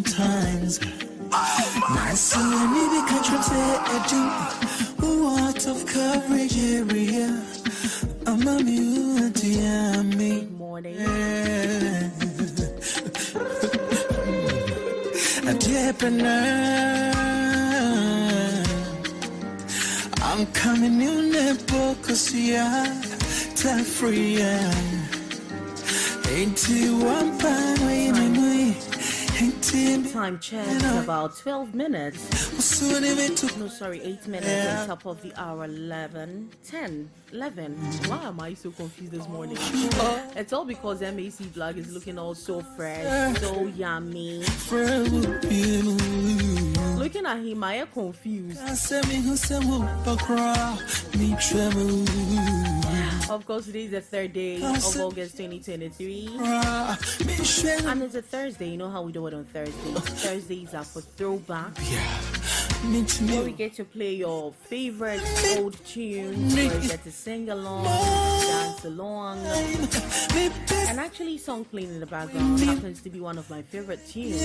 Times. Nice to me because what of coverage area. I'm a mute. Morning. I'm coming in the book cause time free. Ain't you one by Time check about 12 minutes. No, sorry, 8 minutes on top of the hour. 11. Why am I so confused this morning? It's all because MAC Black is looking all so fresh, so yummy. Looking at him, I am confused. Of course, today is the 3rd day of August 2023. And it's a Thursday. You know how we do it on Thursdays. Thursdays are for throwback. Where we get to play your favorite old tunes, where you get to sing along, dance along. And actually, song playing in the background happens to be one of my favorite tunes.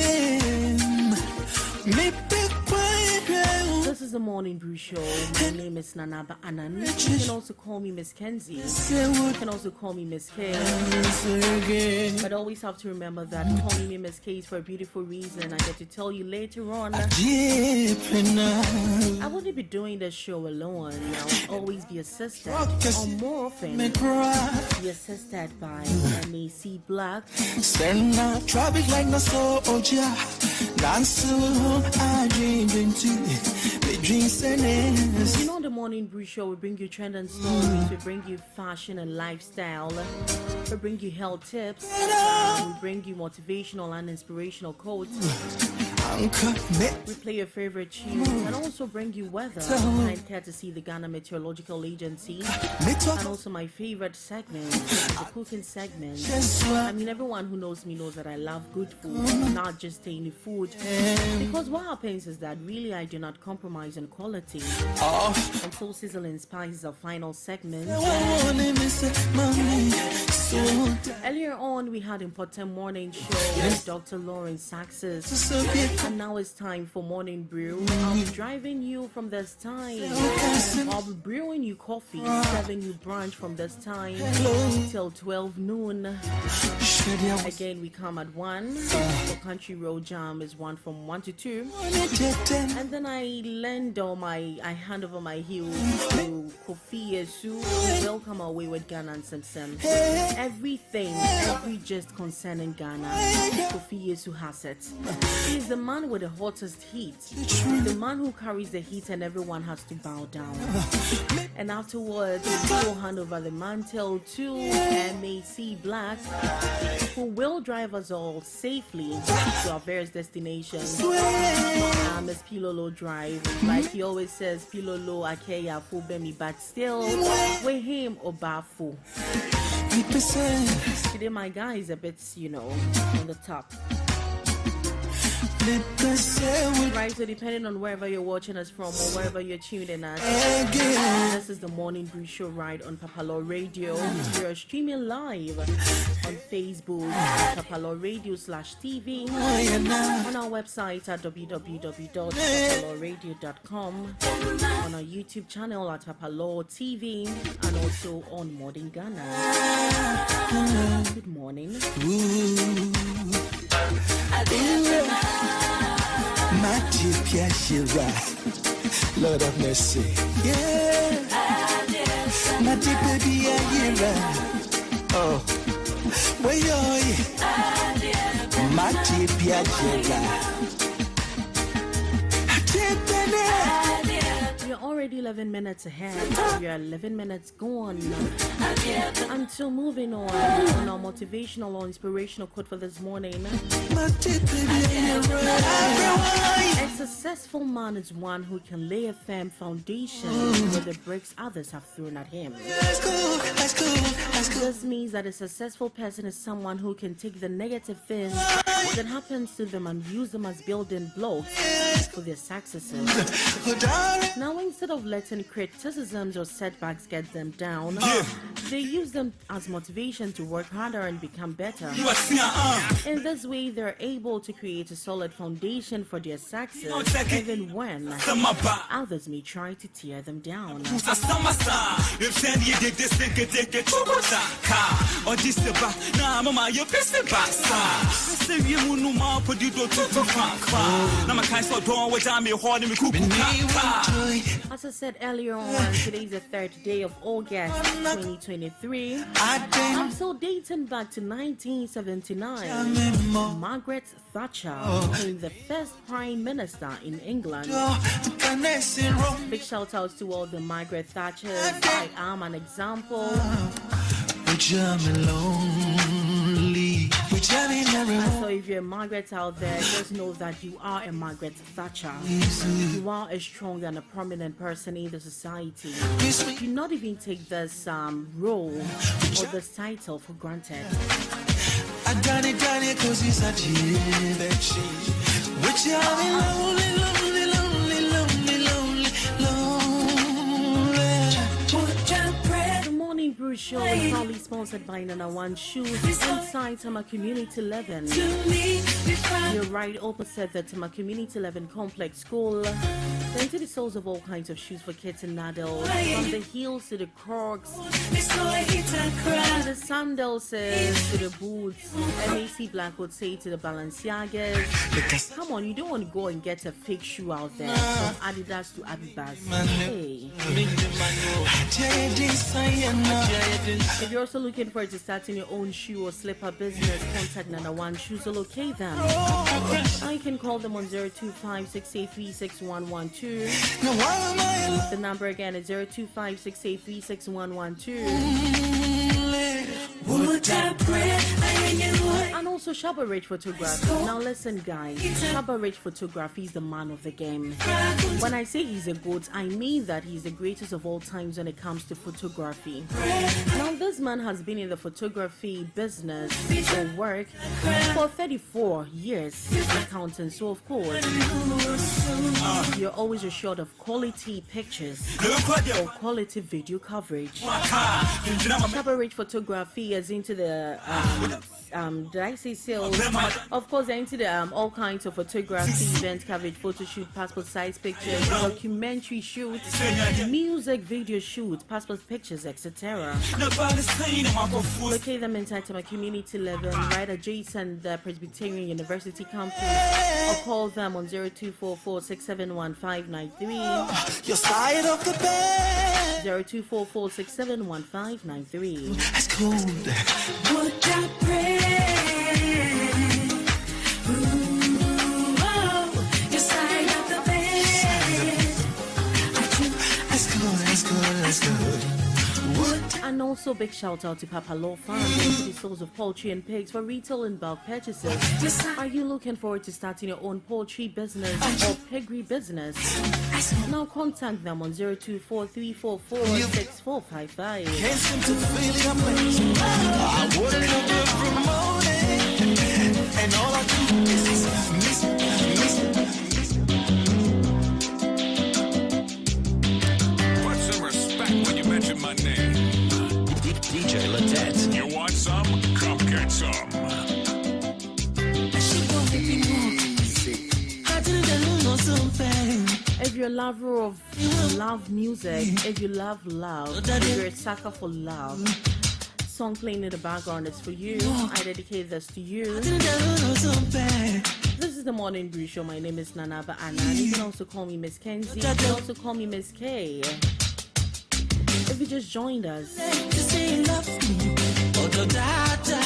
This is the Morning Brew Show. My name is Nanaba Anan. You can also call me Miss Kenzie. You can also call me Miss K. But always have to remember that calling me Miss K is for a beautiful reason. I get to tell you later on. I wouldn't be doing this show alone. I would always be assisted, or more often, be assisted by MAC Black. Stand up, traffic like no soldier. Dance I dreamed into the dreams and you know, the Morning Brew Show will bring you trend and stories, we bring you fashion and lifestyle, we bring you health tips, we bring you motivational and inspirational quotes. We play your favorite tunes and also bring you weather and courtesy the Ghana Meteorological Agency, and also my favorite segment, the cooking segment. I mean, everyone who knows me knows that I love good food, not just any food, because what happens is that really I do not compromise on quality. And so sizzling spices are final segment. Earlier on we had important morning show with Dr. Lauren Saxes, and now it's time for Morning Brew. I'll be driving you from this time. I'll be brewing you coffee, serving you brunch from this time till 12 noon. Again, we come at 1. For Country Road Jam is 1 from 1 to 2. And then I hand over my heels to Kofi Yesu. Welcome away with Ghana and Simpson. everything, every gist concerning Ghana. Kofi Yesu has it. He is the man with the hottest heat, the man who carries the heat and everyone has to bow down. And afterwards, he will hand over the mantle to MAC Black, who will drive us all safely to our various destinations. It's Pilolo Drive. Like he always says, Pilolo Akeya Fubemi, but still, with him Obafu. Today, my guy is a bit, on the top. Right, so depending on wherever you're watching us from or wherever you're tuned in at, this is the Morning Brew show right on Papalo Radio. You're streaming live on Facebook, papaloradio.tv, on our website at www.papaloradio.com, on our YouTube channel at Papalo TV, and also on Modern Ghana. Good morning. Lord of mercy, yeah. My deep baby, oh, where you my deep You're already 11 minutes ahead. You're 11 minutes gone. Until moving on our motivational or inspirational quote for this morning. A successful man is one who can lay a firm foundation with the bricks others have thrown at him. This means that a successful person is someone who can take the negative things that happens to them and use them as building blocks for their successes. Now, instead of letting criticisms or setbacks get them down, they use them as motivation to work harder and become better. In this way, they're able to create a solid foundation for their success, even when others may try to tear them down. As I said earlier on, today is the 3rd day of August 2023. I'm still dating back to 1979. Margaret Thatcher became the first Prime Minister in England. Big shout outs to all the Margaret Thatchers. I am an example. So if you're a Margaret out there, just know that you are a Margaret Thatcher. You are a strong and a prominent person in the society. Do not even take this role or this title for granted. I done it cause it's a which Morning Brew show is proudly sponsored by Nana One Shoes inside Tama Community 11. You're right opposite the Tama Community 11 Complex School. They're into the soles of all kinds of shoes for kids and adults, from the heels to the Crocs, to the sandals, to the boots. MAC Black would say to the Balenciagas. Come on, you don't want to go and get a fake shoe out there from Adidas to Abibas. Hey. If you're also looking forward to starting your own shoe or slipper business, contact Nana One Shoes to locate them. Now you can call them on 025-683-6112. The number again is 025-683-6112. And also Shabba Rich Photography. Now listen guys, Shabba Rich Photography is the man of the game. When I say he's a GOAT, I mean that he's the greatest of all times when it comes to photography. Now this man has been in the photography business or work for 34 years accounting. So of course you're always assured of quality pictures or quality video coverage. Shabba Rich Photography is into the I say sales? Of course, they're into the all kinds of photography, event coverage, photo shoot, passport size pictures, documentary shoots, music video shoots, passport pictures, etc. Locate them inside my community 11, right adjacent the Presbyterian University campus, or call them on 0244-671-593. Your side of the bed. 0244-671-593. That's cold. Would I pray? Ooh, oh, your side of the bed. That's good, that's good, that's good. And also big shout out to Papa Law Farms, the source of poultry and pigs for retail and bulk purchases. Are you looking forward to starting your own poultry business or piggery business? Now contact them on 0243446455. Can't seem to feel your place. I wouldn't have been promoted. And all I do is miss. Put some respect when you mention my name. DJ Ladet. You want some? Come get some. If you're a lover of love music, if you love love, if you're a sucker for love, song playing in the background is for you. I dedicate this to you. This is the Morning Brew Show. My name is Nana Anna. You can also call me Miss Kenzie. You can also call me Miss K. If you just joined us,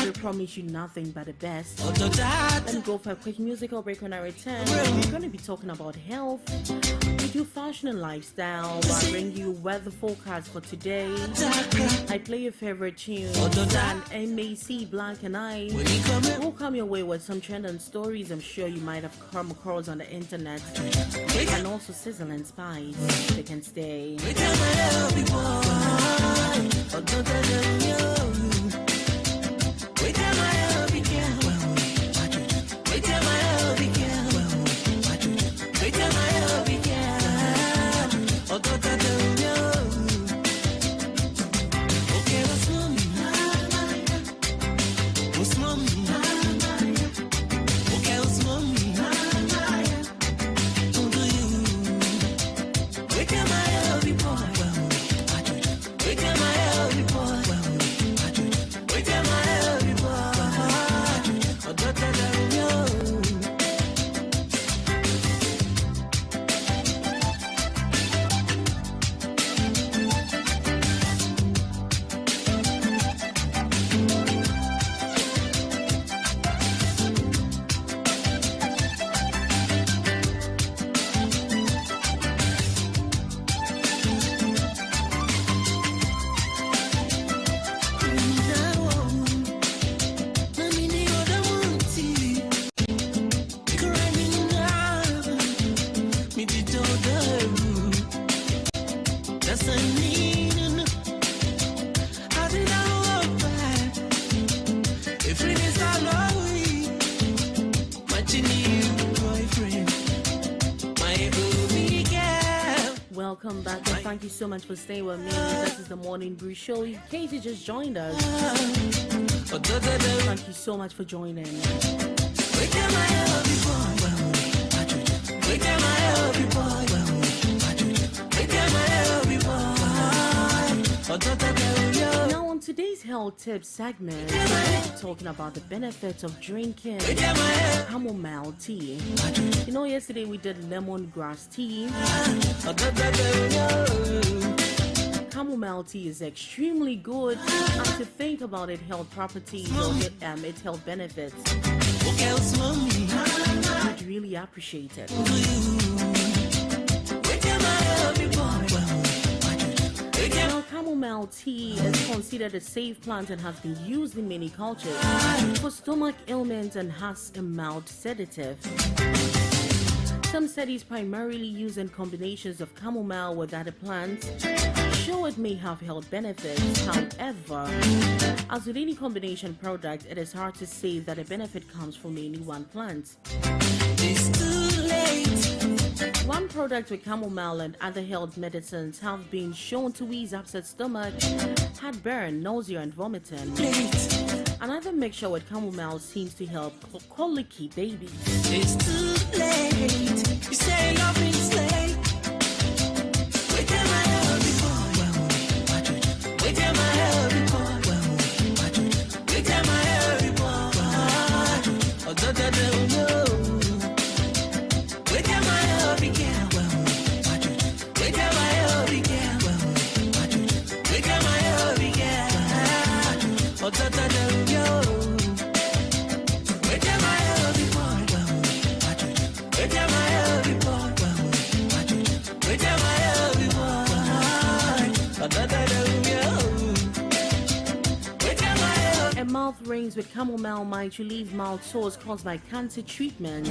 we promise you nothing but the best. Let me go for a quick musical break. When I return, we're going to be talking about health. We do fashion and lifestyle. I bring you weather forecast for today. I play your favorite tune and MAC Black and I will come your way with some trend and stories I'm sure you might have come across on the internet, and also sizzle and spice. They can stay. Welcome back and thank you so much for staying with me. This is the Morning Brew Show. In case you just joined us, thank you so much for joining. Now on today's health tips segment, we're talking about the benefits of drinking chamomile tea. You know, yesterday we did lemongrass tea. Chamomile tea is extremely good, and to think about its health properties or its health benefits, I'd really appreciate it. Now, chamomile tea is considered a safe plant and has been used in many cultures for stomach ailments and has a mild sedative. Some studies primarily using combinations of chamomile with other plants show it may have health benefits. However, as with any combination product, it is hard to say that a benefit comes from any one plant. It's too late. One product with chamomile and other health medicines have been shown to ease upset stomach, heartburn, nausea, and vomiting. Another mixture with chamomile seems to help colicky babies. It's too late. You say love is late. Wait till my hubby boy. Wait till my hubby boy. Wait till my hubby boy. Oh, da da da no. Wait till my hubby girl. Wait till my hubby girl. Wait till my hubby girl. Oh, da da da no. Wait till my hubby boy. Wait till my hubby boy. Wait till my hubby boy. Oh, da da da no. Wait till my hubby. A mouth rinse with chamomile might relieve mouth sores caused by cancer treatment.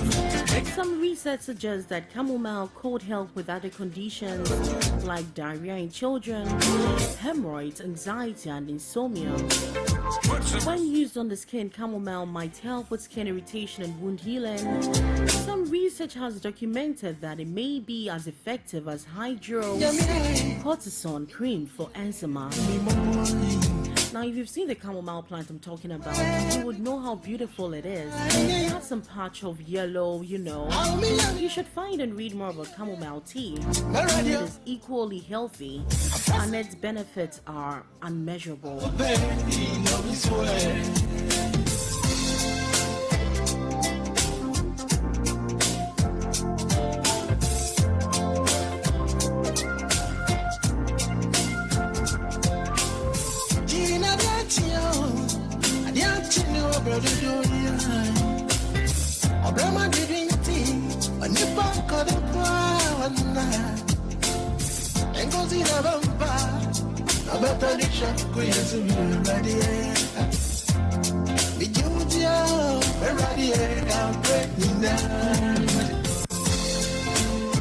Some research suggests that chamomile could help with other conditions like diarrhea in children, hemorrhoids, anxiety, and insomnia. When used on the skin, chamomile might help with skin irritation and wound healing. Some research has documented that it may be as effective as hydrocortisone cream for eczema. Now, if you've seen the chamomile plant I'm talking about, you would know how beautiful it is. It has some patch of yellow, you know. You should find and read more about chamomile tea. It is equally healthy, and its benefits are unmeasurable.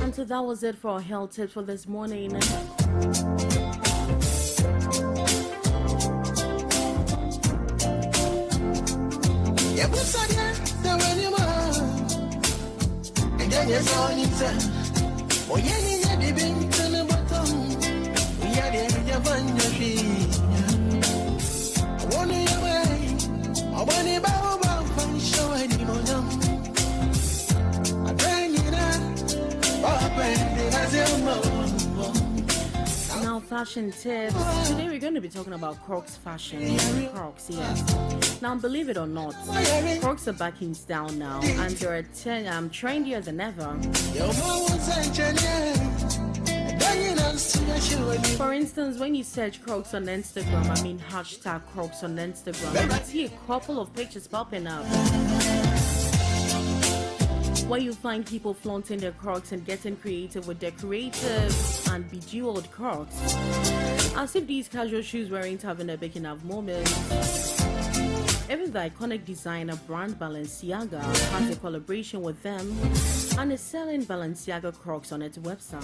And so that was it for our health tips for this morning. Now, fashion tips. Today we're going to be talking about Crocs fashion. Crocs, yes. Now, believe it or not, Crocs are back in style now, and they're trendier than ever. For instance, when you search Crocs on Instagram, hashtag Crocs on Instagram, you see a couple of pictures popping up where you find people flaunting their Crocs and getting creative with decorative and bejeweled Crocs, as if these casual shoes weren't having a big enough moment. Even the iconic designer brand Balenciaga has a collaboration with them and is selling Balenciaga Crocs on its website.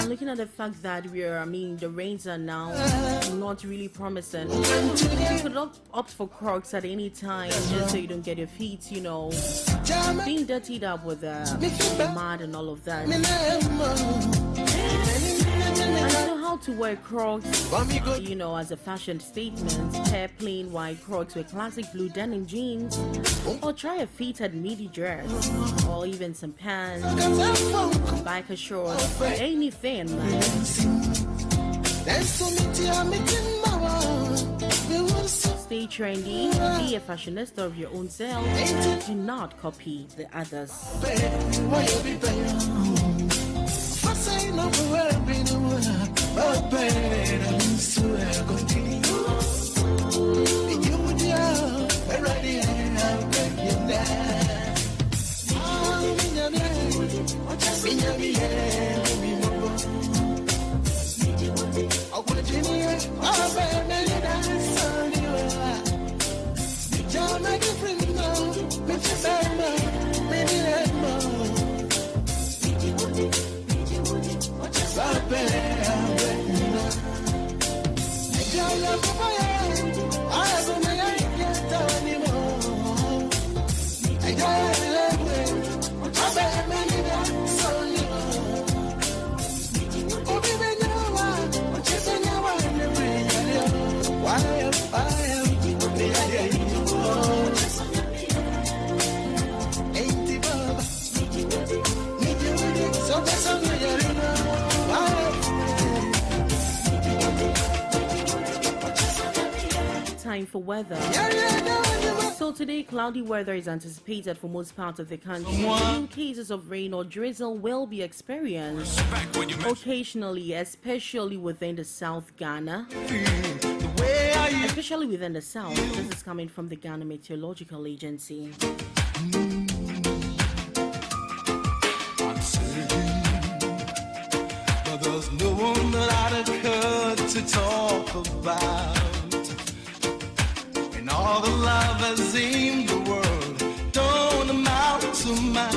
And looking at the fact that the rains are now not really promising, you could opt for Crocs at any time just so you don't get your feet, being dirtied up with the mud and all of that. And so how to wear Crocs, as a fashion statement. Pair plain white Crocs with classic blue denim jeans, or try a fitted midi dress, or even some pants, biker shorts, anything. Stay trendy, be a fashionista of your own self, do not copy the others. time for weather. So today, cloudy weather is anticipated for most parts of the country. Few cases of rain or drizzle will be experienced occasionally, especially within the South Ghana. Especially within the South. This is coming from the Ghana Meteorological Agency. But there's no one that I'd occur to talk about. And all the love that's in the world don't amount to much.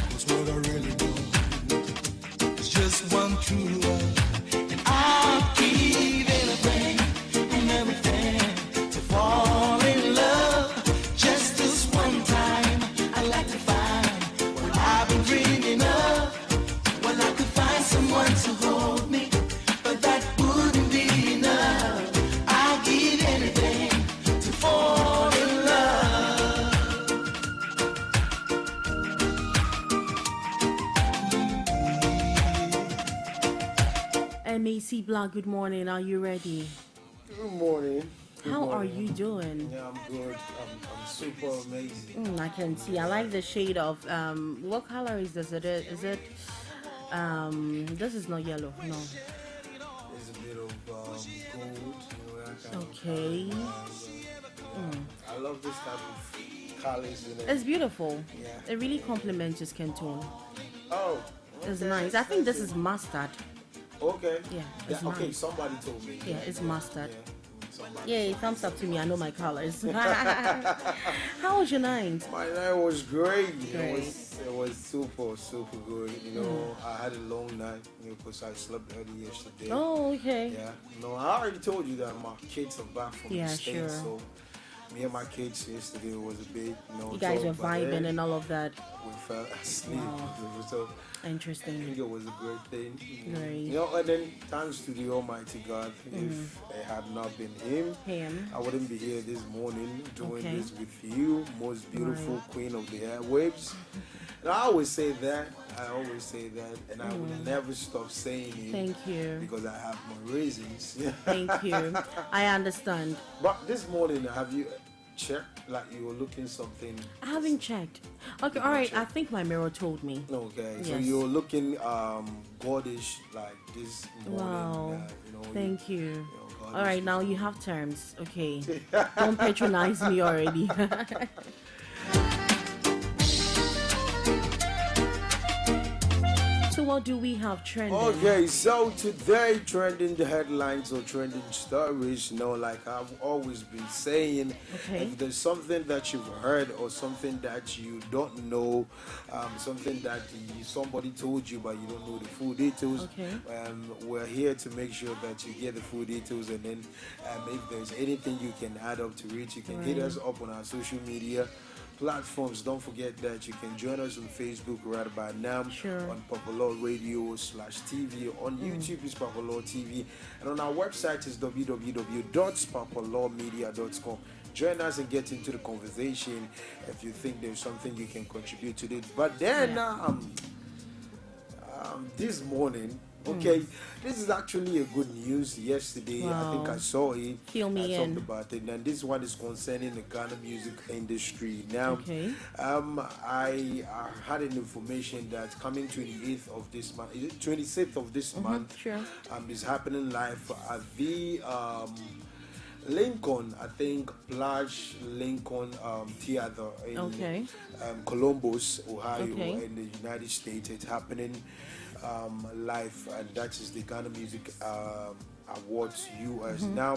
That's what I really want. It's just one true love. And I'll give anything and everything to fall in love. Just this one time, I'd like to find what I've been dreaming of. Well, I could find someone to hold me, but that wouldn't be enough. I'll give anything to fall in love. MAC Black, good morning. Are you ready? Good morning. How are you doing? Yeah, I'm good. I'm super amazing. I can see. I like the shade of what color is this? Is it this is not yellow. No. There's a bit of gold, that kind Okay. I love this type of colors. It's beautiful. Yeah. It really complements your skin tone. Oh, It's okay. nice. I think this is mustard. Okay. Yeah, it's Okay, nice. somebody told me. Yeah, it's mustard. Somebody. Yay, thumbs up to me. I know my colors. How was your night? My night was great. Great. It was super good. I had a long night because I slept early yesterday. Oh, okay. Yeah. No, I already told you that my kids are back from Yeah, the States, sure. so me and my kids yesterday was a bit, You guys were talk, but vibing then and all of that. we fell asleep. Wow. So I Interesting. think it was a great thing. Great. And then thanks to the Almighty God, if it had not been Him, Him. I wouldn't be here this morning doing Okay. this with you, most beautiful Right. queen of the airwaves. And I always say that, and I will never stop saying it. Thank you. Because I have my reasons. Thank you. I understand. But this morning, have you checked like you were looking something? I haven't checked. Okay, all right. I think my mirror told me. Okay, so Yes. you're looking gordish like this morning. Wow. Thank you. gordish. All right, now you have terms. Okay. Don't patronize me already. So what do we have trending? Okay, so today trending the headlines or trending stories, like I've always been saying, Okay. if there's something that you've heard or something that you don't know, something that somebody told you but you don't know the full details, Okay. we're here to make sure that you get the full details, and then if there's anything you can add up to it, you can hit Right. us up on our social media platforms. Don't forget that you can join us on Facebook right about now, Sure. on Popular Radio /TV. On YouTube is Popular TV, and on our website is www.popularmedia.com. Join us and get into the conversation if you think there's something you can contribute to it. But then this morning, this is actually a good news. Yesterday, I think Wow. I saw it. Fill me I in. talked about it, and this one is concerning the Ghana music industry. Now, Okay. I had an information that coming 28th of this month, is it 26th of this month? Sure. Is happening live at the Lincoln, I think, Plage Lincoln Theater in Okay. Columbus, Ohio, Okay. in the United States. It's happening live, and that is the Ghana Music Awards US. Now,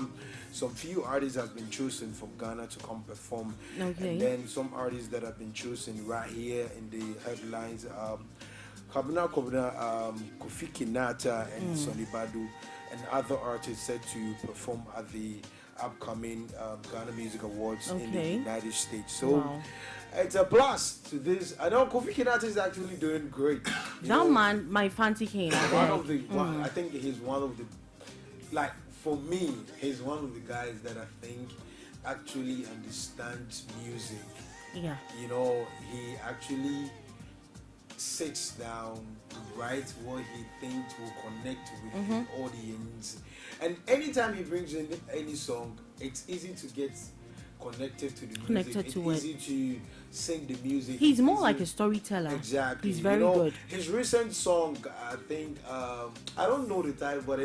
some few artists have been chosen from Ghana to come perform, Okay. and then some artists that have been chosen right here in the headlines. Kofi Kinata and Sonny Badu, and other artists set to perform at the upcoming Ghana Music Awards in the Okay. United States. So Wow. it's a plus to this. I know Kofi Kinata is actually doing great. That man, my fancy cane. I think he's one of the, like, for me, he's one of the guys that I think actually understands music. Yeah. He actually sits down, writes what he thinks will connect with the audience, and anytime he brings in any song, it's easy to get connected to the music. It's easy to sing the music. He's more like a storyteller. Exactly. He's very good. His recent song, I think, I don't know the title, but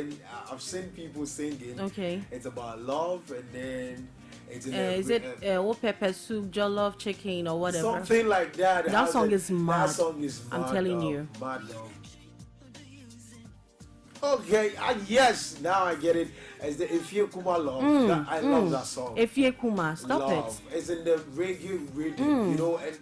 I've seen people singing. Okay. It's about love, and then it's in is it what pepper soup, jollof chicken, or whatever? something like that. That song is mad. That song is mad. I'm telling you. Mad love. Okay, yes, now I get it. As the Ifye Kuma love, I love that song. Ifye Kuma, stop love. It's in the reggae rhythm, you know, and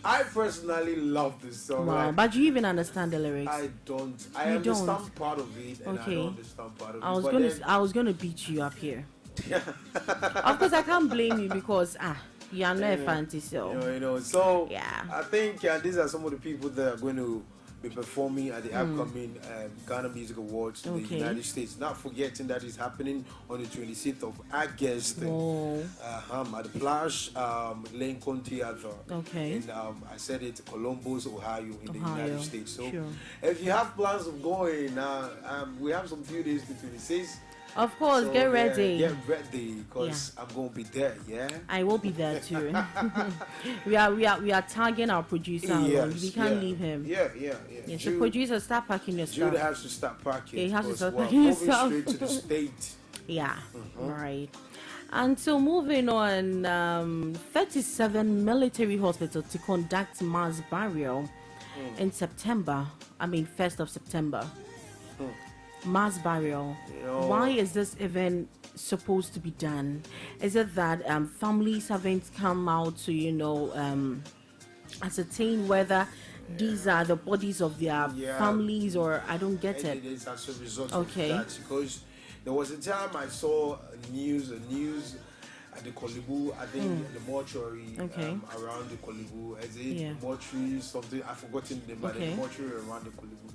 I personally love this song. Wow, like, but you even understand the lyrics? I don't. I understand part of it, and I don't understand part of it. I was gonna beat you up here. Of course, I can't blame you because you are not a fancy, so you know. So yeah, I think these are some of the people that are going to be performing at the upcoming Ghana Music Awards in the United States. Not forgetting that is happening on the 26th of August at the Plage Lincoln Theater. Okay. And I said it, Columbus, Ohio, in the United States. So if you have plans of going, we have some few days to 26. Of course, so, get ready. Get ready, because I'm gonna be there. Yeah, I will be there too. we are tagging our producer. We can't leave him. Yeah. So producer, start packing your stuff. Jude has to start packing. He has to start packing his stuff. Moving straight to the state. Yeah, right. And so moving on, 37 military hospitals to conduct mass burial in September. 1st of September. Mass burial. Why is this event supposed to be done? Is it that families haven't come out to ascertain whether these are the bodies of their families, or I don't get it? It is as a result of that, because there was a time I saw news at the Kolibu, I think the mortuary around the Kolibu, as it mortuary something, I've forgotten the name, but the mortuary around the Kolibu.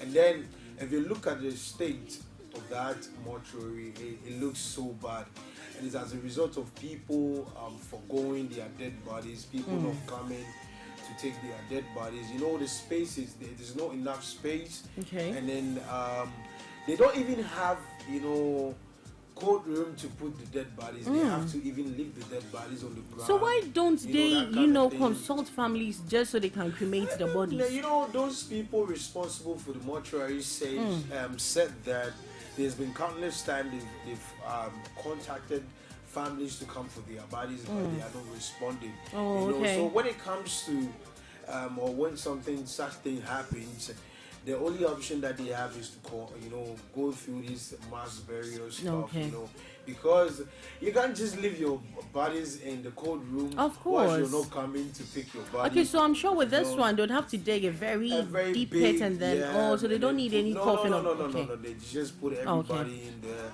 And then if you look at the state of that mortuary, it looks so bad. And it's as a result of people forgoing their dead bodies, people not coming to take their dead bodies. You know, the space is there's not enough space. Okay. And then they don't even have, cold room to put the dead bodies. They have to even leave the dead bodies on the ground. So why don't they, consult families just so they can cremate the bodies? Those people responsible for the mortuary said that there's been countless times they've contacted families to come for their bodies, but they are not responding. So when it comes to or when such thing happens, the only option that they have is to go through this mass burial stuff, because you can't just leave your bodies in the cold room. Of course. While you're not coming to pick your body. Okay, so I'm sure with this one, they'd have to dig a very deep pit, and then, so they don't need any coffin. No. They just put everybody in there,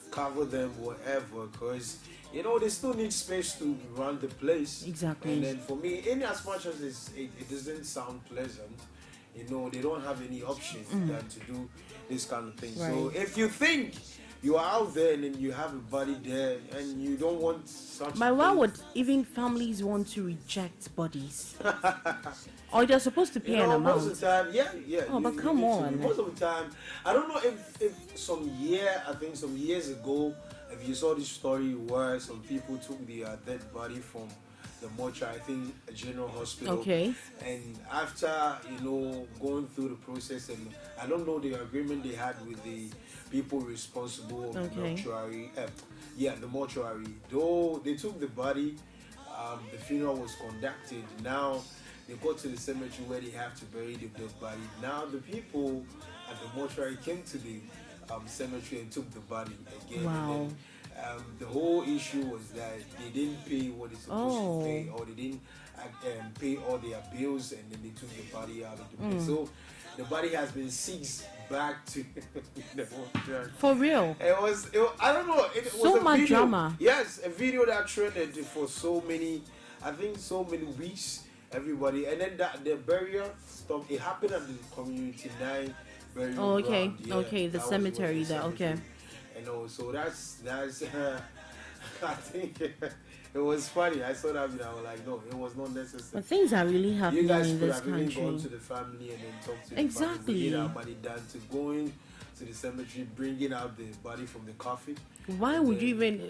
cover them, whatever, because they still need space to run the place. Exactly. And then for me, in as much as it doesn't sound pleasant, they don't have any options than to do this kind of thing. Right. So if you think you are out there and then you have a body there and you don't want such. But why would even families want to reject bodies? Or they're supposed to pay an amount? Most of the time, yeah. Oh, but come on. Most of the time, I don't know if some years ago, if you saw this story where some people took their dead body from the mortuary, I think a general hospital. Okay. And after going through the process, and I don't know the agreement they had with the people responsible of the mortuary. The mortuary. Though they took the body, the funeral was conducted. Now they go to the cemetery where they have to bury the dead body. Now the people at the mortuary came to the cemetery and took the body again. Wow. And then, the whole issue was that they didn't pay what they're supposed to pay, or they didn't pay all their bills, and then they took the body out of the place. So the body has been seized back to the mortuary. For real? It was I don't know. It so was a much video, drama. Yes, a video that trended for so many weeks. Everybody, and then the burial stuff. It happened at the community 9 burial. Oh, okay, ground. Yeah, okay, the cemetery there. Okay. So that's I think It was funny. I saw that video. I was like, no, it was not necessary. But things are really happening You guys in could this have even country. gone to the family and then talk to Exactly. the family, get our money done, to going to the cemetery, bringing out the body from the coffin. Why would you even?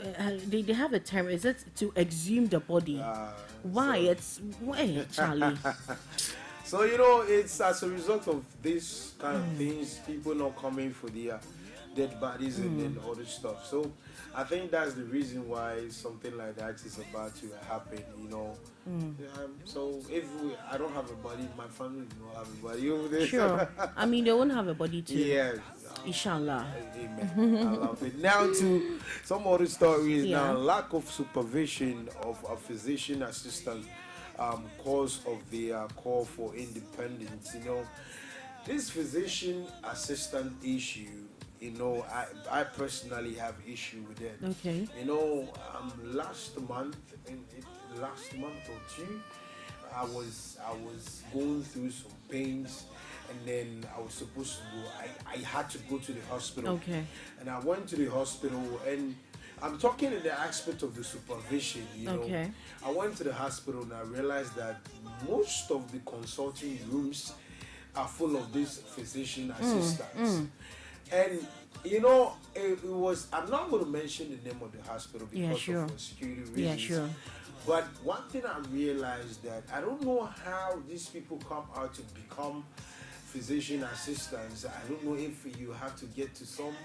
They have a term. Is it to exhume the body? Why? Charlie. So it's as a result of this kind of things, people not coming for their dead bodies and then all this stuff. So I think that's the reason why something like that is about to happen. So if I don't have a body, my family don't have a body over there. Sure. I mean, they won't have a body too. Yeah. Inshallah. Amen. I love it. Now to some other stories. Yeah. Now, lack of supervision of a physician assistant cause of the call for independence. This physician assistant issue, I personally have issue with it. Okay. Last month or two, I was going through some pains, and then I was supposed to go. I had to go to the hospital. Okay. And I went to the hospital, and I'm talking in the aspect of the supervision. Okay. I went to the hospital and I realized that most of the consulting rooms are full of these physician assistants. And it was, I'm not going to mention the name of the hospital because of security reasons. Yeah, sure. But one thing I realized that I don't know how these people come out to become physician assistants. I don't know if you have to get to some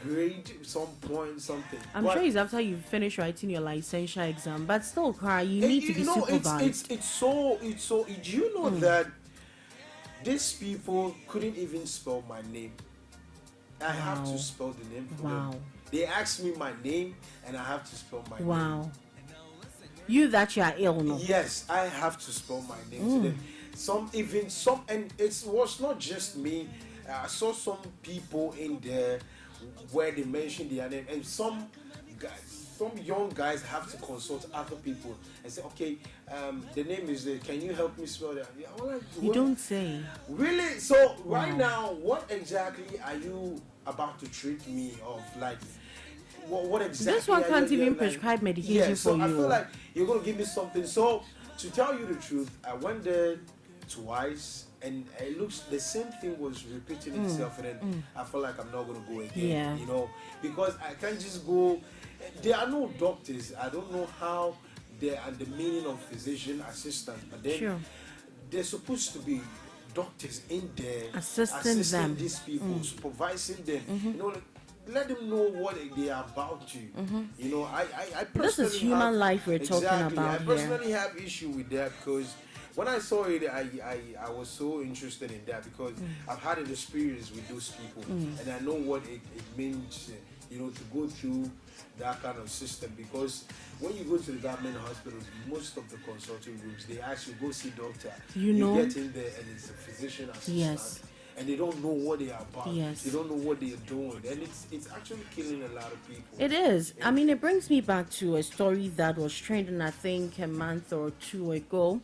grade, some point, something. I'm sure it's after you finish writing your licensure exam, but still, you need to be supervised. It's so. Do you know that these people couldn't even spell my name? I have to spell the name for them. They asked me my name, and I have to spell my name. Wow. You that you are ill, no? Yes, I have to spell my name to them. Some, and it was not just me. I saw some people in there where they mentioned their name, and some young guys have to consult other people and say, okay, the name is there. Can you help me spell that? You don't say. Really? So right now, what exactly are you about to treat me of? Like, what exactly? This one can't even prescribe medication for you. I feel like you're going to give me something. So to tell you the truth, I went there twice, and it looks the same thing was repeating itself, and then I feel like I'm not going to go again. Because I can't just go. There are no doctors. I don't know how they are the meaning of physician assistant, but then they're supposed to be doctors in there assisting them. These people, supervising them. Let them know what they are about to. I personally this is human life we're talking about I here. personally have issue with that because when I saw it, I was so interested in that because I've had an experience with those people, and I know what it means, to go through that kind of system. Because when you go to the government hospitals, most of the consulting rooms, they actually go see doctor. You get in there and it's a physician assistant. Yes. And they don't know what they are about. Yes. They don't know what they are doing. And it's actually killing a lot of people. It is. I mean, it brings me back to a story that was trending, I think, a month or two ago.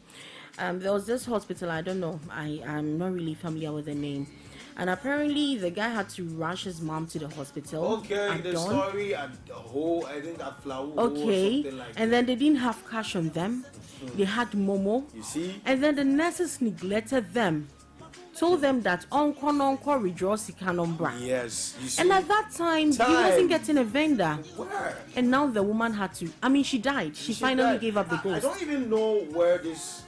There was this hospital, I don't know, I'm not really familiar with the name. And apparently the guy had to rush his mom to the hospital. Okay, the story at the whole, I think at Flower okay, or something like and that. then they didn't have cash on them. They had Momo. You see? And then the nurses neglected them. Told them that Uncle rejoice canombra. Yes, you see. And at that time, he wasn't getting a vendor. Where? And now the woman had to. I mean, she died. She finally died. gave up the ghost. I don't even know where this,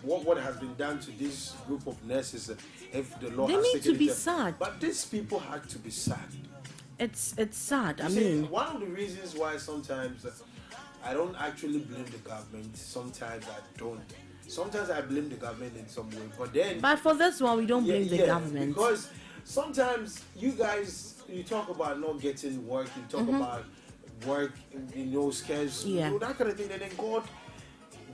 what has been done to this group of nurses. If the law they has need taken to be it. sad. But these people had to be sad. It's sad. You see, one of the reasons why sometimes I don't actually blame the government. Sometimes I don't. Sometimes I blame the government in some way, but for this one, we don't blame the government, because sometimes you guys, you talk about not getting work, you talk about work, scarce, that kind of thing, and then God,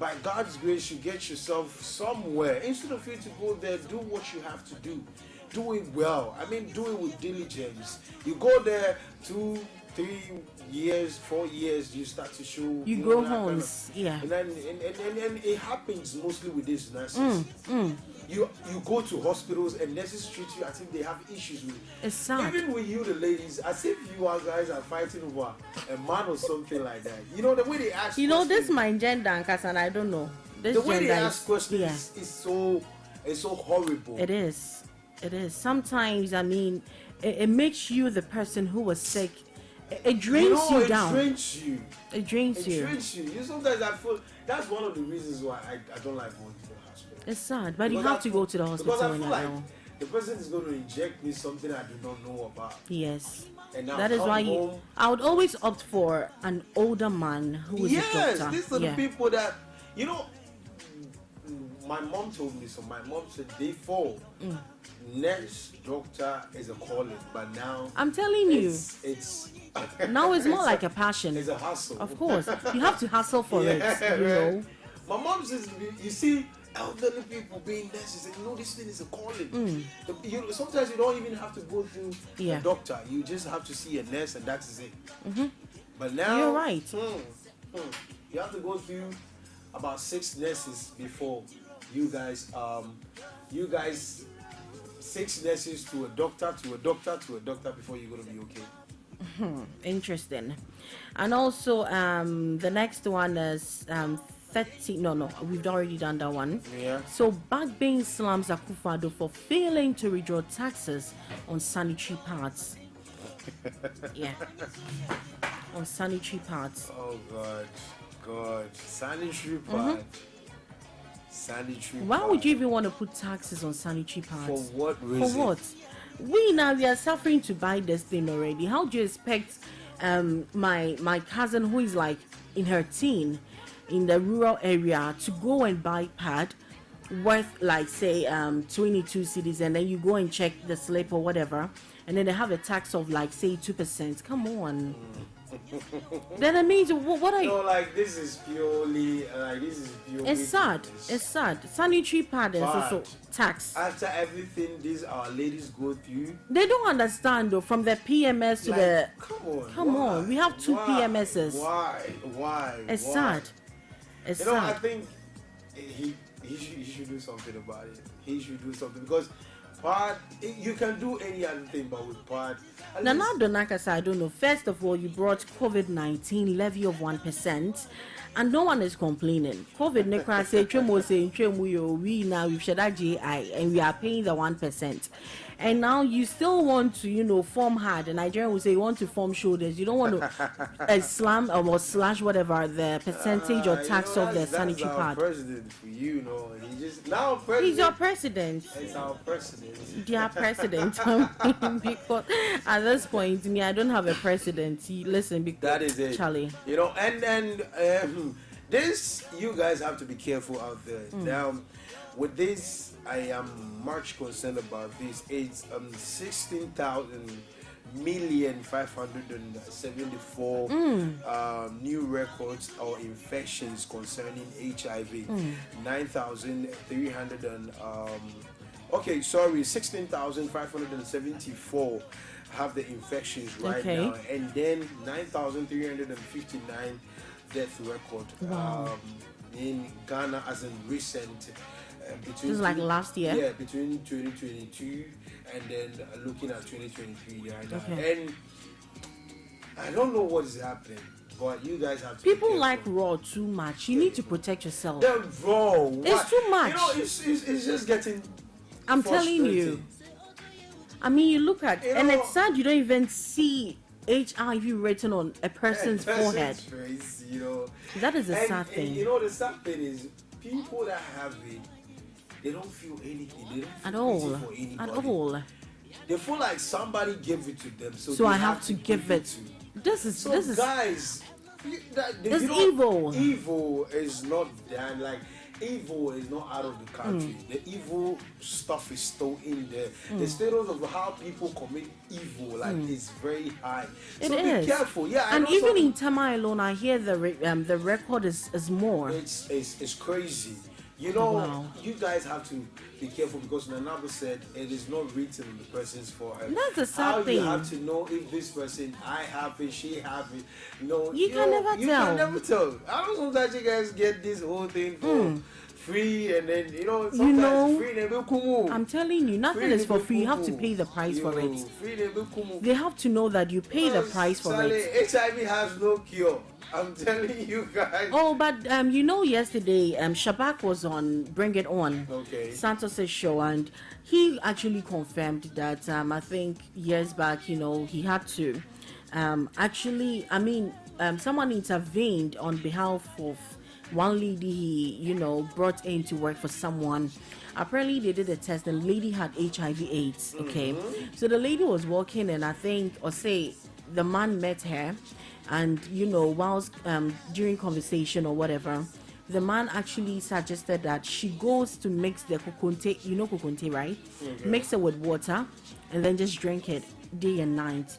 by God's grace, you get yourself somewhere. Instead of you to go there, do what you have to do. Do it well. I mean, do it with diligence. You go there 2, 3 years, 4 years, you start to show. You grow horns, yeah. And then and it happens mostly with these nurses. You go to hospitals and nurses treat you as if they have issues with you. It's sad. Even with you, the ladies, as if you guys are fighting over a man or something like that. You know, the way they ask this my gender, and I don't know. This the way they gender ask questions is so horrible. It is. Sometimes, I mean, it makes you the person who was sick. It drains you down. It drains you. Sometimes I feel that's one of the reasons why I don't like going to the hospital. It's sad, but you have to go to the hospital. Because I feel like the person is going to inject me something I do not know about. Yes. And now that is why I would always opt for an older man who is a doctor. Yes, these are the people that, my mom told me so. My mom said they fall. Nurse, doctor is a calling, but now I'm telling you, it's now it's more like a passion. It's a hustle. Of course, you have to hustle for it. You know. My mom says, you see, elderly people being nurses, and this thing is a calling. Sometimes you don't even have to go through a doctor. You just have to see a nurse, and that is it. But now you're right. You have to go through about 6 nurses before you guys 6 nurses to a doctor before you're going to be okay. Interesting. And also the next one is 30. No, we've already done that one. Yeah. So Bagbane slams AKUFO-ADDO for failing to withdraw taxes on sanitary pads. On sanitary pads. Oh God, sanitary pad. Why would you even want to put taxes on sanitary pads? For what reason? For what? We are suffering to buy this thing already. How do you expect my cousin who is like in her teen in the rural area to go and buy pad worth like say 22 cedis, and then you go and check the slip or whatever, and then they have a tax of like say 2%? Come on. Then it means what are you? No, like this is purely It's sad. It's sad. Sanitary pad is also tax. After everything these our ladies go through, they don't understand though. From the PMS to the come on, we have 2 PMSs. Why? It's sad. It's sad. I think he should do something about it. He should do something because part you can do any other thing, but with part. Now, Donakasa, I don't know. First of all, you brought COVID-19 levy of 1%, and no one is complaining. COVID, we now we've shared that GI, and we are paying the 1%. And now you still want to, form hard. The Nigerian will say you want to form shoulders. You don't want to slam or slash whatever the percentage or tax of the sanitary pad. President for He's your president. He's our president. Their president. Because at this point, I don't have a president. Listen, because that is it. Charlie. And then this you guys have to be careful out there. Now, with this. I am much concerned about this. It's 16,574 new records or infections concerning HIV. 16,574 have the infections right now, and then 9,359 death record in Ghana as in recent. This is like last year? Yeah, between 2022 and then looking at 2023 right now. And I don't know what is happening, but you guys have to people like raw too much. You need to protect yourself. They're raw. It's too much. It's just getting I'm telling you. I mean, you look at and it's sad you don't even see HIV written on a person's forehead. Face, That is a sad thing. And the sad thing is people that have it, they don't feel anything. They don't feel pity for anybody. At all. They feel like somebody gave it to them, so I have to give it. This is guys. It's evil. Evil is not done. Like evil is not out of the country. The evil stuff is still in there. The status of how people commit evil is very high. So be careful. Yeah, and even in Tama alone, I hear the record is more. It's crazy. You know, you guys have to be careful because Nanabo said it is not written on the person's forehead. That's the sad thing. You have to know if this person, I have it, she have it. No, you can never tell. You can never tell. I don't know that you guys get this whole thing for free, and then sometimes free. I'm telling you, nothing is for free. You have to pay the price for it. They have to know that you pay the price for it. HIV has no cure. I'm telling you guys. Oh, but yesterday Shabak was on Bring It On, Santos' show, and he actually confirmed that I think years back, he had to someone intervened on behalf of one lady he brought in to work for someone. Apparently they did a test and the lady had HIV/AIDS. So the lady was walking, and I think, or say, the man met her, and whilst during conversation or whatever, the man actually suggested that she goes to mix the kokonte, kokonte, right? Mix it with water and then just drink it day and night.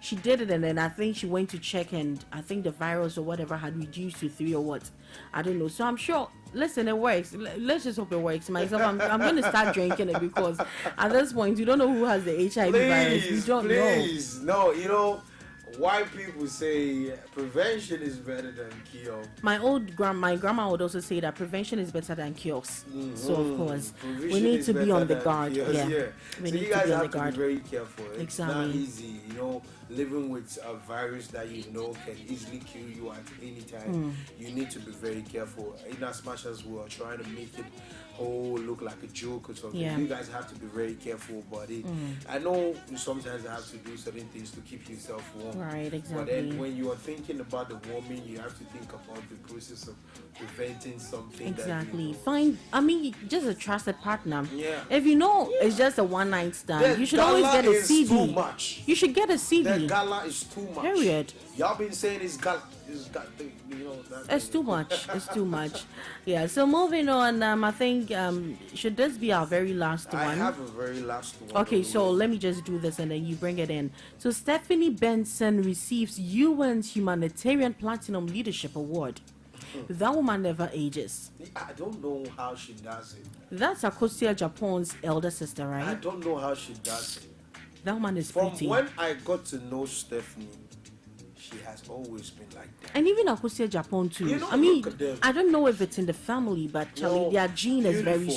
She did it, and then I think she went to check, and I think the virus or whatever had reduced to 3 or what, I don't know. So I'm sure, listen, it works. Let's just hope it works. Myself, I'm going to start drinking it, because at this point you don't know who has the HIV virus. You don't know. No, why people say prevention is better than cure. My grandma would also say that prevention is better than cures. So of course we need to be on the guard. We need you guys to be on the have to guard. be very careful. It's Exactly. not easy, living with a virus that can easily kill you at any time. You need to be very careful. In as much as we are trying to make it look like a joke or something, you guys have to be very careful about it. I know sometimes you have to do certain things to keep yourself warm. Right, exactly. But then when you are thinking about the warming, you have to think about the process of preventing something. Exactly. Just a trusted partner. Yeah. If it's just a one night stand, you should always get a CD. Too much. You should get a CD. The gala is too much. Period. Y'all been saying it's gala. It's too much. It's too much. Yeah. So moving on. I think should this be our very last one? I have a very last one. Okay. So let me just do this and then you bring it in. So Stephanie Benson receives UN's Humanitarian Platinum Leadership Award. That woman never ages. I don't know how she does it. That's Akosia Japan's elder sister, right? I don't know how she does it. That woman is From pretty. when I got to know Stephanie, she has always been like that. And even Akosia Japan too. Look at them. I don't know if it's in the family, but Charlie, their gene is very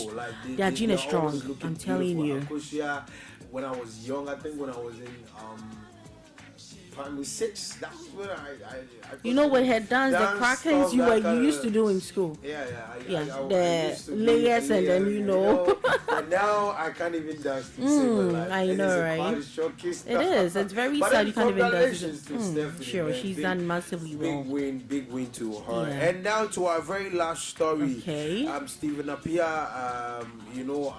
their gene is strong. I'm telling you. Akosia, when I was young, I think when I was in primary 6, that was when I with her dance the crackers you used to do in school. The layers and then But now I can't even dance to save my life. I know, right? It is. It's very sad you can't even dance. Sure, she's done massively well. Big win to her. Yeah. And now to our very last story. Okay. Stephen Appiah,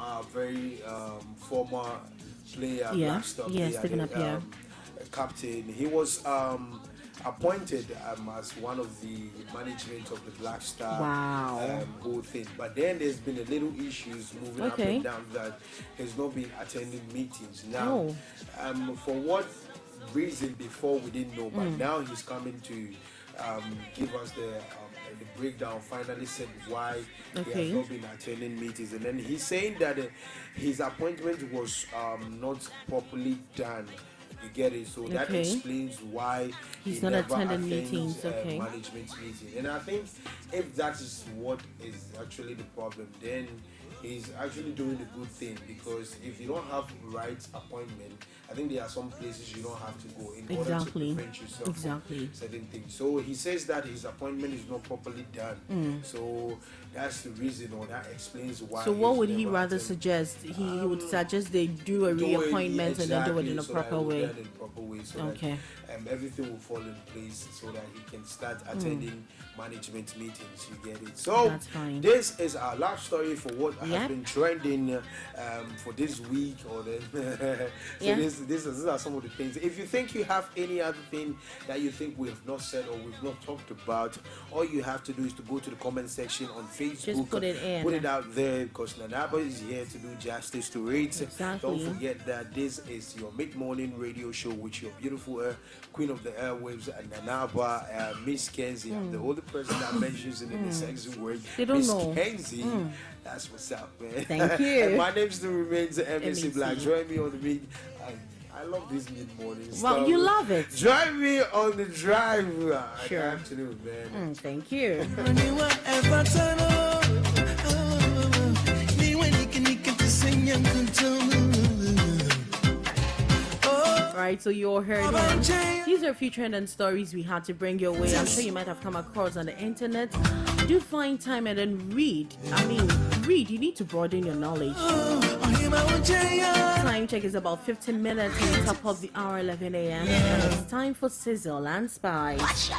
our very former player, Black Star player, Stephen Appiah. Captain. He was appointed as one of the management of the Black Star whole thing. But then there's been a little issues moving up and down that he's not been attending meetings. Now, for what reason before we didn't know, but now he's coming to give us the breakdown, finally said why he has not been attending meetings. And then he's saying that his appointment was not properly done. You get it? So that explains why he's he not never attending attends meetings. Management meeting. And I think if that is what is actually the problem, then he's actually doing a good thing, because if you don't have right appointment, I think there are some places you don't have to go in order to prevent yourself from certain things. So he says that his appointment is not properly done. So that's the reason, or that explains why. So what would he rather suggest? He would suggest they do a reappointment and then do it in a proper way. So that everything will fall in place, so that he can start attending management meetings. You get it? So that's fine. This is our last story for what has been trending for this week or the these are some of the things. If you think you have any other thing that you think we have not said or we've not talked about, all you have to do is to go to the comment section on Facebook. Just put it in. Put it out there, because Nanaba is here to do justice to it. Exactly. Don't forget that this is your mid-morning radio show with your beautiful queen of the airwaves, Nanaba, Miss Kenzie. I'm the only person that mentions it in the sexy word. They don't Miss know. Kenzie. That's what's up, man. Thank you. And my name still remains MEC Black. Join me on the mid. I love this mid-morning stuff. Well, you love it. Join me on the drive. Sure. Afternoon, man. Thank you. Right, so you all heard him. These are a few trending stories we had to bring your way. I'm sure you might have come across on the internet. Do find time and then read. I mean, read. You need to broaden your knowledge. Time check is about 15 minutes on the top of the hour, 11 a.m. And it's time for Sizzle and Spice.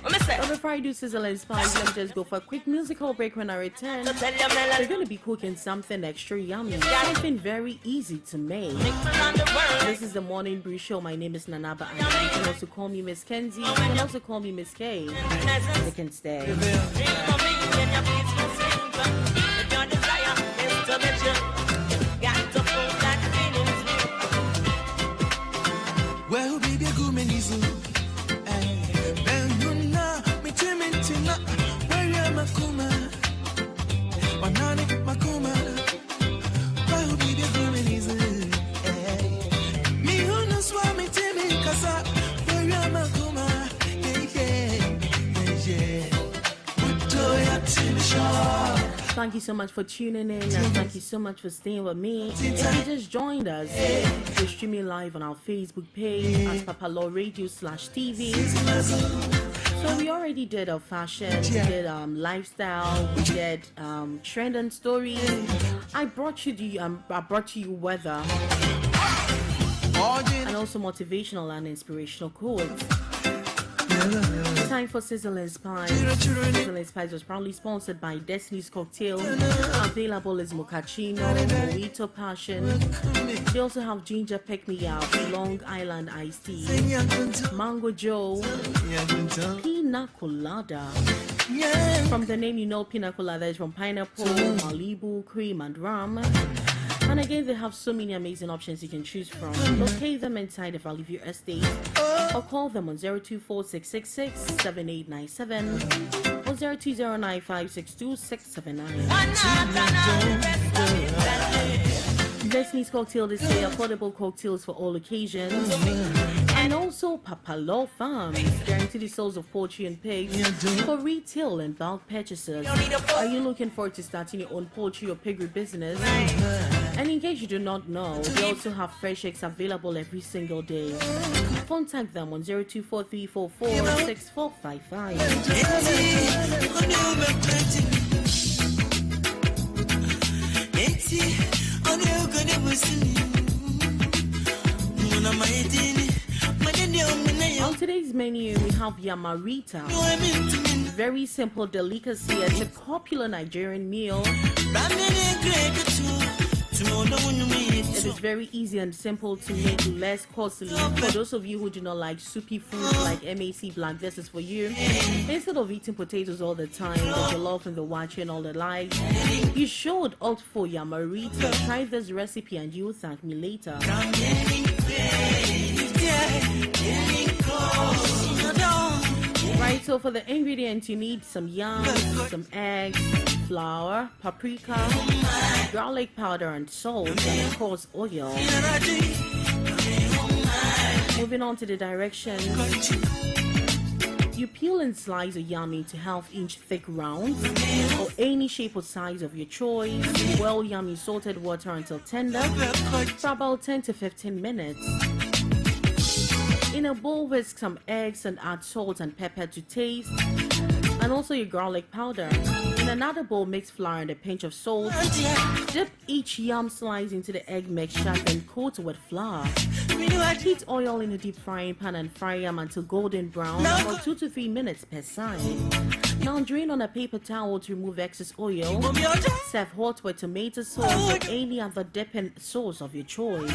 But before I do Sizzle and Spice, let me just go for a quick musical break. When I return, we're going to be cooking something extra yummy, something very easy to make. This is the Morning Brew Show. My name is Nanaba. You can also call me Miss Kenzie. You can also call me Miss K. They can stay. Well, baby, go many Thank you so much for tuning in, and thank you so much for staying with me. If you just joined us, we're streaming live on our Facebook page at papalawradio.tv. So we already did our fashion, we did lifestyle, we did trend and stories. I brought you weather, and also motivational and inspirational quotes. Time for Sizzle and Spice. Sizzle and Spice was proudly sponsored by Destiny's Cocktail. Available is Mochaccino, Mojito Passion. They also have Ginger Pick Me Up, Long Island Iced Tea, Mango Joe, Pina Colada. From the name, you know Pina Colada is from pineapple, Malibu, cream, and rum. And again, they have so many amazing options you can choose from. Locate them inside the Valley View Estate or call them on 024-666-7897 or 0209-562-679. Destiny's Cocktail this day, affordable cocktails for all occasions. And also Papalo Farms, guarantee the sales of poultry and pigs for retail and bulk purchases. Are you looking forward to starting your own poultry or piggery business? And in case you do not know, they also have fresh eggs available every single day. Contact them on 024-344-6455. On today's menu, we have Yamarita. Very simple delicacy. It's a popular Nigerian meal. It is very easy and simple to make, less costly. For those of you who do not like soupy food like MAC Black, this is for you. Instead of eating potatoes all the time, the jollof and the wachi and all the likes, you should opt for Yamarita. Try this recipe and you will thank me later. Right, so for the ingredients, you need some yam, some eggs, flour, paprika, garlic powder, and salt, and of course oil. Moving on to the directions. You peel and slice a yam into half-inch thick rounds, or any shape or size of your choice. Boil yam in salted water until tender for about 10 to 15 minutes. In a bowl, whisk some eggs and add salt and pepper to taste. And also your garlic powder. In another bowl, mix flour and a pinch of salt. Dip each yam slice into the egg mixture and coat with flour. Heat oil in a deep frying pan and fry yam until golden brown for 2 to 3 minutes per side. Now drain on a paper towel to remove excess oil. Serve hot with tomato sauce or any other dipping sauce of your choice.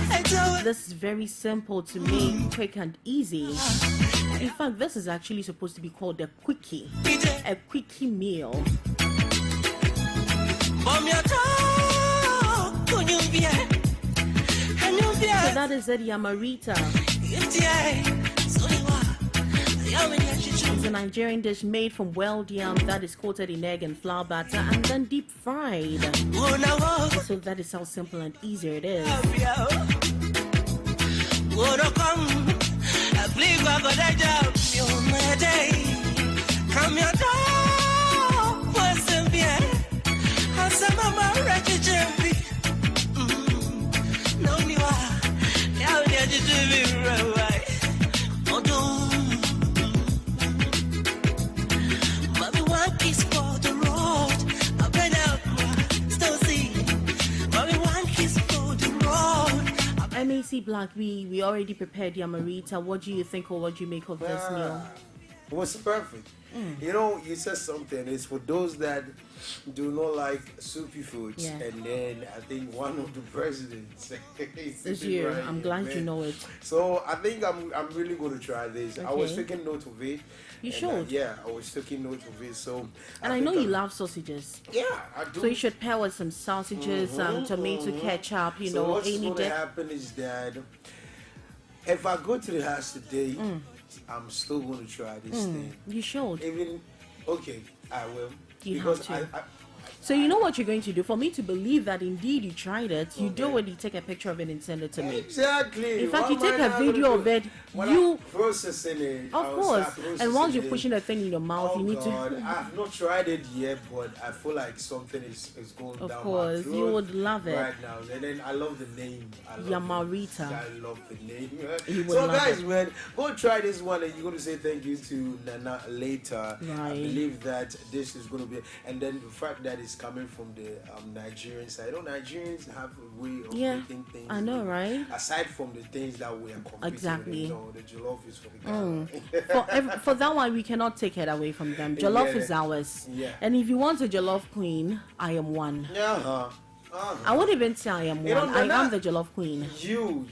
This is very simple to make, quick and easy. In fact, this is actually supposed to be called a quickie meal. So that is it, Yamarita. It's a Nigerian dish made from wild yam that is coated in egg and flour batter and then deep fried. So that is how simple and easy it is. MAC Black, we already prepared Yamarita. What do you think or what do you make of this meal? It was perfect. You know, you said something. It's for those that do not like soupy foods. Yeah. And then I think one of the presidents is you. Right, I'm glad you know it. So I think I'm really going to try this. Okay. I was taking note of it. You should. Yeah, I was taking note of it. So and I know you love sausages. Yeah, I do. So you should pair with some sausages, tomato ketchup. You know, what's going to happen is that if I go to the house today, I'm still going to try this thing. You should. Even okay, I will. You have to. So you know what you're going to do? For me to believe that indeed you tried it, you do already take a picture of it and send it to me. Exactly. In fact, you take a video of it. You processing it. Of course. And once you're pushing the thing in your mouth, you need to. I've not tried it yet, but I feel like something is going down. Of course, you would love it right now. And then I love the name. Yamarita. I love the name. So guys, man, go try this one, and you're going to say thank you to Nana later. Right. I believe that this is going to be, and then the fact that it's coming from the Nigerian side. You know, Nigerians have a way of making things. I know, right? Aside from the things that we are competing exactly. with, you know, the jollof is for the guy. For that one, we cannot take it away from them. Jollof is ours. Yeah. And if you want a jollof queen, I am one. I wouldn't even say I am one. I am the jollof queen. You.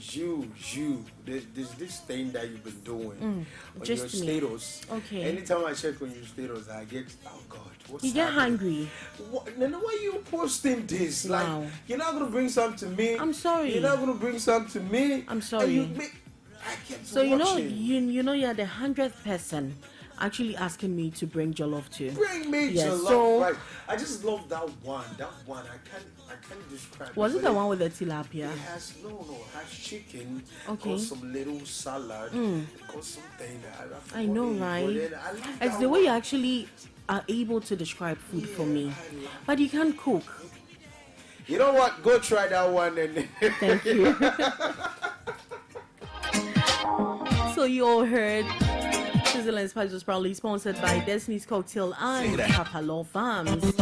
There's this thing that you've been doing on just your status. Okay. Anytime I check on your status, I get, oh God, what's you get hungry. Why are you posting this? Like, you're not gonna bring some to me. I'm sorry. You're not gonna bring some to me. I'm sorry. And I kept so watching. you know you're the 100th person actually asking me to bring jollof too. Bring me jollof. So, right. I just love that one. I can't describe. Was it the one with the tilapia? It has it has chicken. Okay. Got some little salad. Got something. I know, right? It's the way you actually are able to describe food for me, but you can't cook. You know what? Go try that one and. Thank you. So you all heard. Sizzle and Spice was proudly sponsored by Destiny's Cocktail and Papalo Farms.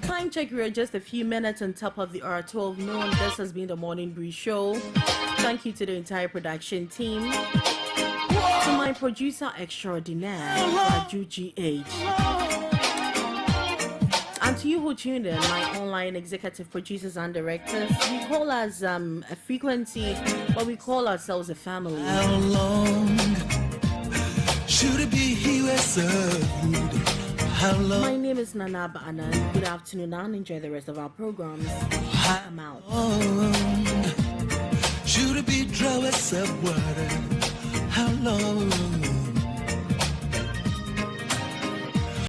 Time check, we are just a few minutes on top of the hour, 12 noon. This has been the Morning Brew Show. Thank you to the entire production team. To my producer extraordinaire, Raju GH. And to you who tuned in, my online executive producers and directors, we call us a frequency, but we call ourselves a family. How long should it be here served? How long? My name is Nana Ba'anan. Good afternoon and enjoy the rest of our programs. I'm out. Should it be dry as water? How long?